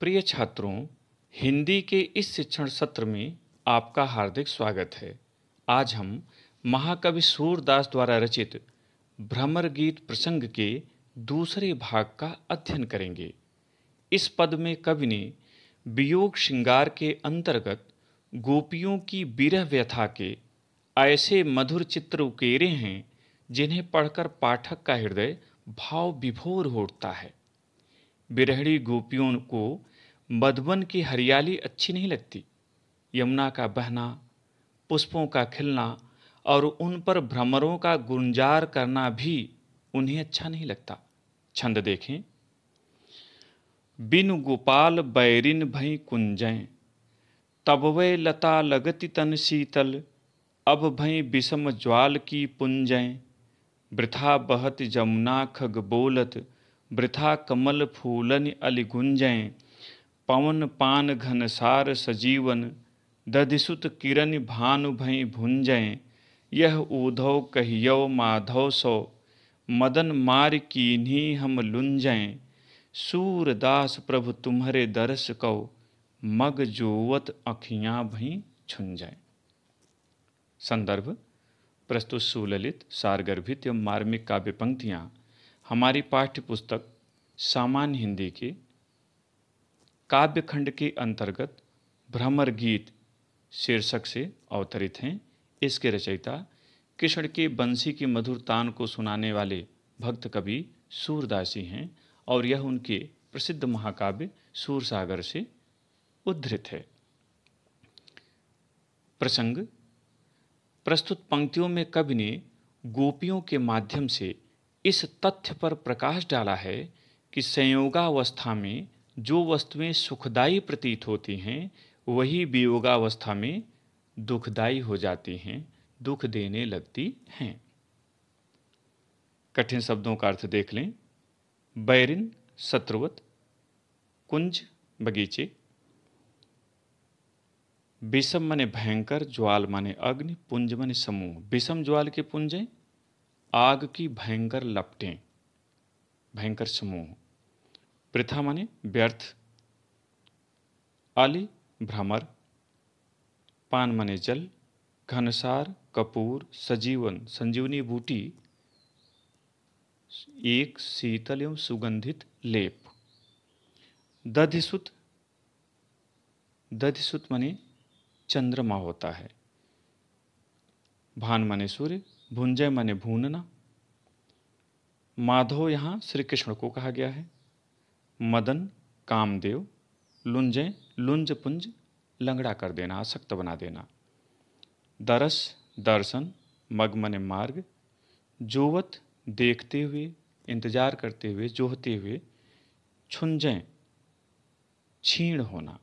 प्रिय छात्रों, हिंदी के इस शिक्षण सत्र में आपका हार्दिक स्वागत है। आज हम महाकवि सूरदास द्वारा रचित भ्रमर गीत प्रसंग के दूसरे भाग का अध्ययन करेंगे। इस पद में कवि ने वियोग श्रृंगार के अंतर्गत गोपियों की विरह व्यथा के ऐसे मधुर चित्र उकेरे हैं जिन्हें पढ़कर पाठक का हृदय भाव विभोर हो उठता है। बिरहड़ी गोपियों को मधुबन की हरियाली अच्छी नहीं लगती, यमुना का बहना, पुष्पों का खिलना और उन पर भ्रमरों का गुंजार करना भी उन्हें अच्छा नहीं लगता। छंद देखें। बिनु गोपाल बैरिन भई कुंजय, तब वै लता लगति तन शीतल, अब भई विषम ज्वाल की पुंजय। वृथा बहत जमुना खग बोलत, वृथा कमल फूलन अलि गुंजय। पवन पान घनसार सजीवन, दधिसुत किरण भानु भई भुंजय। यह ऊधव कहियौ माधव सो, मदन मार कीन्ही हम लुंजय। सूरदास प्रभु तुम्हारे दरस कौ, मग जोवत अखियाँ भई छुंजय। संदर्भ: प्रस्तुत सुललित, सारगर्भित एवं मार्मिक काव्य पंक्तियाँ हमारी पाठ्य पुस्तक सामान्य हिंदी के काव्य खंड के अंतर्गत भ्रमर गीत शीर्षक से अवतरित हैं। इसके रचयिता कृष्ण के बंसी की मधुर तान को सुनाने वाले भक्त कवि सूरदास जी हैं और यह उनके प्रसिद्ध महाकाव्य सूरसागर से उद्धृत है। प्रसंग: प्रस्तुत पंक्तियों में कवि ने गोपियों के माध्यम से इस तथ्य पर प्रकाश डाला है कि संयोगावस्था में जो वस्तुएं सुखदायी प्रतीत होती हैं वही वियोगावस्था में दुखदायी हो जाती हैं, दुख देने लगती हैं। कठिन शब्दों का अर्थ देख लें। बैरिन शत्रुवत, कुंज बगीचे, विषम माने भयंकर, ज्वाल माने अग्नि, पुंज माने समूह। विषम ज्वाल के पुंजें, आग की भयंकर लपटें, भयंकर समूह। वृथा माने व्यर्थ, आली भ्रमर, पान माने जल, घनसार कपूर, सजीवन संजीवनी बूटी, एक शीतल एवं सुगंधित लेप। दधिसुत, दधिसुत माने चंद्रमा होता है। भान माने सूर्य, भुंजय माने भूनना। माधव यहाँ श्री कृष्ण को कहा गया है। मदन कामदेव, लुंजय लुंज पुंज, लंगड़ा कर देना, आसक्त बना देना। दरस दर्शन, मग माने मार्ग। जोवत देखते हुए, इंतजार करते हुए, जोहते हुए। छुंजय क्षीण होना।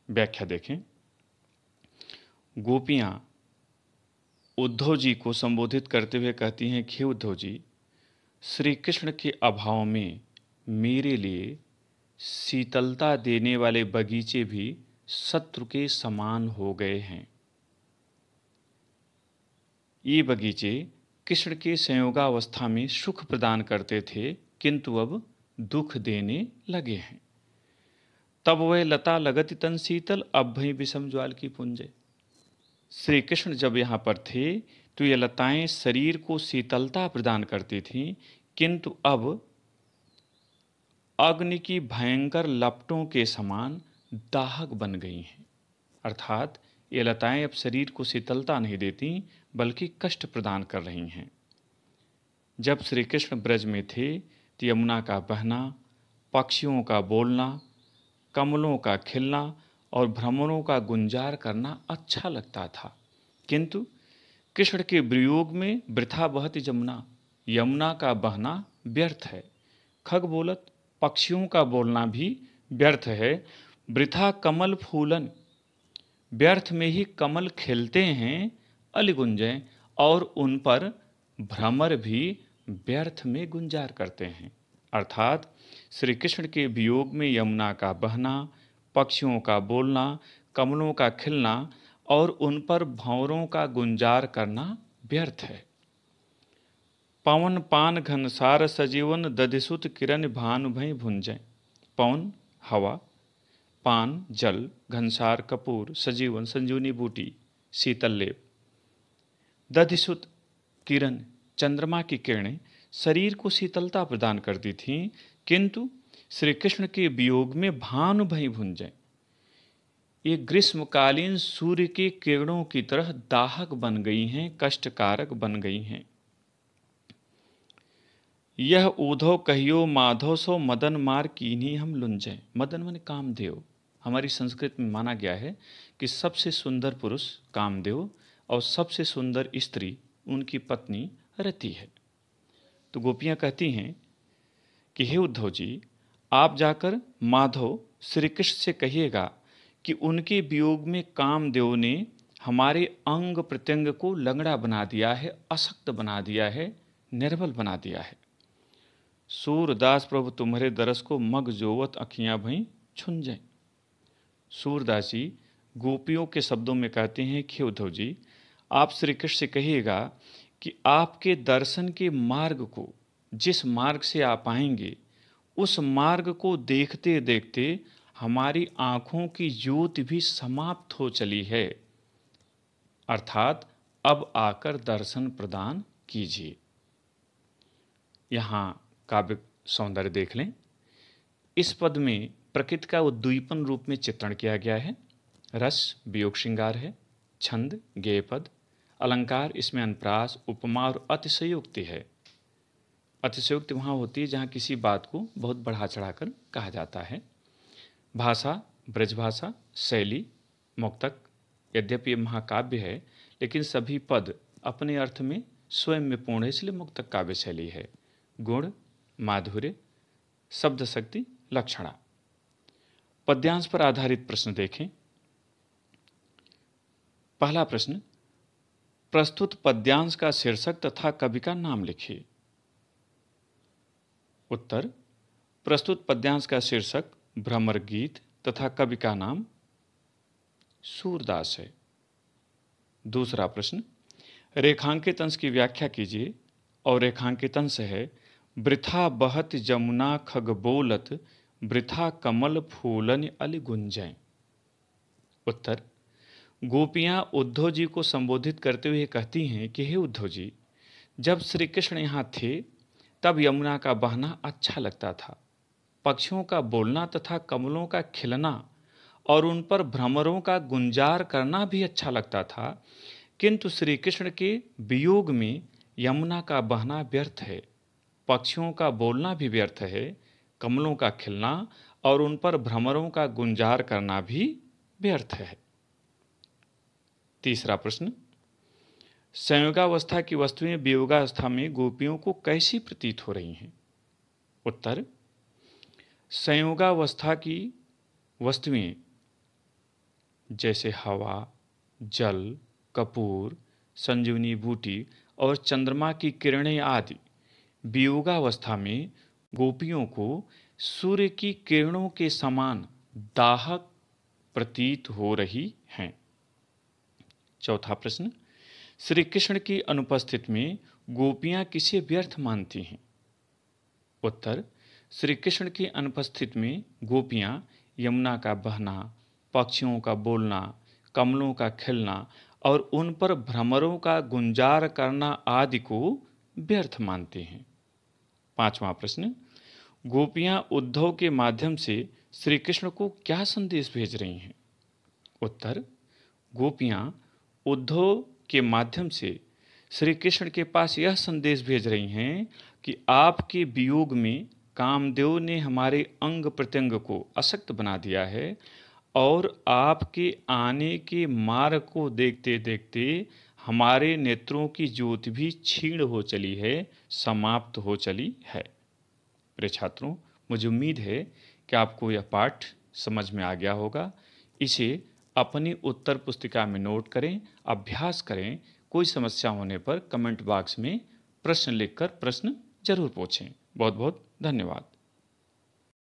व्याख्या देखें। गोपियां उद्धव जी को संबोधित करते हुए कहती हैं कि उद्धव जी, श्री कृष्ण के अभाव में मेरे लिए शीतलता देने वाले बगीचे भी शत्रु के समान हो गए हैं। ये बगीचे कृष्ण के संयोगावस्था में सुख प्रदान करते थे किंतु अब दुख देने लगे हैं। तब वह लता लगति तन शीतल, अब भई विषम ज्वाल की पुंजय। श्री कृष्ण जब यहाँ पर थे तो ये लताएं शरीर को शीतलता प्रदान करती थीं, किंतु अब अग्नि की भयंकर लपटों के समान दाहक बन गई हैं। अर्थात ये लताएं अब शरीर को शीतलता नहीं देती बल्कि कष्ट प्रदान कर रही हैं। जब श्री कृष्ण ब्रज में थे तो यमुना का बहना, पक्षियों का बोलना, कमलों का खिलना और भ्रमरों का गुंजार करना अच्छा लगता था, किंतु कृष्ण के वियोग में वृथा बहती जमुना, यमुना का बहना व्यर्थ है। खग बोलत, पक्षियों का बोलना भी व्यर्थ है। वृथा कमल फूलन, व्यर्थ में ही कमल खिलते हैं। अलिगुंजय, और उन पर भ्रमर भी व्यर्थ में गुंजार करते हैं। अर्थात श्री कृष्ण के वियोग में यमुना का बहना, पक्षियों का बोलना, कमलों का खिलना और उन पर भंवरों का गुंजार करना व्यर्थ है। पवन पान घनसार सजीवन दधिसुत किरण भानु भई भुंजय। पवन हवा, पान जल, घनसार कपूर, सजीवन संजीवनी बूटी शीतल लेप। दधिसुत किरण चंद्रमा की किरणें शरीर को शीतलता प्रदान करती थीं, किंतु श्री कृष्ण के वियोग में भानु भई भुंजय, ये ग्रीष्मकालीन सूर्य की किरणों की तरह दाहक बन गई हैं, कष्टकारक बन गई हैं। यह ऊधो कहियो माधो सो मदन मार कीन्ही हम लुंजय। मदन माने कामदेव। हमारी संस्कृत में माना गया है कि सबसे सुंदर पुरुष कामदेव और सबसे सुंदर स्त्री उनकी पत्नी रति है। तो गोपियां कहती हैं कि हे उद्धव जी, आप जाकर माधव श्री कृष्ण से कहिएगा कि उनके वियोग में कामदेव ने हमारे अंग प्रत्यंग को लंगड़ा बना दिया है, अशक्त बना दिया है, निर्बल बना दिया है। सूरदास प्रभु तुम्हारे दरस को मग जोवत अखियां भई छुंजय। सूरदास जी गोपियों के शब्दों में कहते हैं कि उद्धव जी, आप श्री कृष्ण से कहिएगा कि आपके दर्शन के मार्ग को, जिस मार्ग से आप आएंगे, उस मार्ग को देखते देखते हमारी आंखों की ज्योति भी समाप्त हो चली है, अर्थात अब आकर दर्शन प्रदान कीजिए। यहाँ काव्य सौंदर्य देख लें। इस पद में प्रकृति का उद्दीपन रूप में चित्रण किया गया है। रस वियोग श्रृंगार है, छंद गेय पद, अलंकार इसमें अनुप्रास, उपमा और अतिशयोक्ति है। अतिशयोक्ति वहाँ होती है जहाँ किसी बात को बहुत बढ़ा चढ़ाकर कहा जाता है। भाषा ब्रजभाषा, शैली मुक्तक। यद्यपि ये महाकाव्य है, लेकिन सभी पद अपने अर्थ में स्वयं में पूर्ण है, इसलिए मुक्तक काव्य शैली है। गुण माधुर्य, शब्द शक्ति, लक्षणा। पद्यांश पर आधारित प्रश्न देखें। पहला प्रश्न, प्रस्तुत पद्यांश का शीर्षक तथा कवि का नाम लिखिए। उत्तर, प्रस्तुत पद्यांश का शीर्षक भ्रमर गीत तथा कवि का नाम सूरदास है। दूसरा प्रश्न, रेखांकित अंश की व्याख्या कीजिए और रेखांकित अंश है, वृथा बहत जमुना खग बोलत, वृथा कमल फूलन अलि गुंजय। उत्तर, गोपियां उद्धव जी को संबोधित करते हुए कहती हैं कि हे उद्धव जी, जब श्री कृष्ण यहाँ थे तब यमुना का बहना अच्छा लगता था, पक्षियों का बोलना तथा कमलों का खिलना और उन पर भ्रमरों का गुंजार करना भी अच्छा लगता था, किंतु श्री कृष्ण के वियोग में यमुना का बहना व्यर्थ है, पक्षियों का बोलना भी व्यर्थ है, कमलों का खिलना और उन पर भ्रमरों का गुंजार करना भी व्यर्थ है। तीसरा प्रश्न, संयोगावस्था की वस्तुएं वियोगावस्था में गोपियों को कैसी प्रतीत हो रही हैं? उत्तर, संयोगावस्था की वस्तुएं जैसे हवा, जल, कपूर, संजीवनी बूटी और चंद्रमा की किरणें आदि वियोगावस्था में गोपियों को सूर्य की किरणों के समान दाहक प्रतीत हो रही हैं। चौथा प्रश्न, श्री कृष्ण की अनुपस्थिति में गोपियां किसे व्यर्थ मानती हैं? उत्तर, श्री कृष्ण की अनुपस्थिति में गोपियां यमुना का बहना, पक्षियों का बोलना, कमलों का खिलना और उन पर भ्रमरों का गुंजार करना आदि को व्यर्थ मानती हैं। पांचवा प्रश्न, गोपियां उद्धव के माध्यम से श्री कृष्ण को क्या संदेश भेज रही हैं? उत्तर, गोपियां उद्धव के माध्यम से श्री कृष्ण के पास यह संदेश भेज रही हैं कि आपके वियोग में कामदेव ने हमारे अंग प्रत्यंग को अशक्त बना दिया है और आपके आने के मार्ग को देखते देखते हमारे नेत्रों की ज्योति भी क्षीण हो चली है, समाप्त हो चली है। प्रिय छात्रों, मुझे उम्मीद है कि आपको यह पाठ समझ में आ गया होगा। इसे अपनी उत्तर पुस्तिका में नोट करें, अभ्यास करें। कोई समस्या होने पर कमेंट बॉक्स में प्रश्न लिखकर प्रश्न जरूर पूछें। बहुत बहुत धन्यवाद।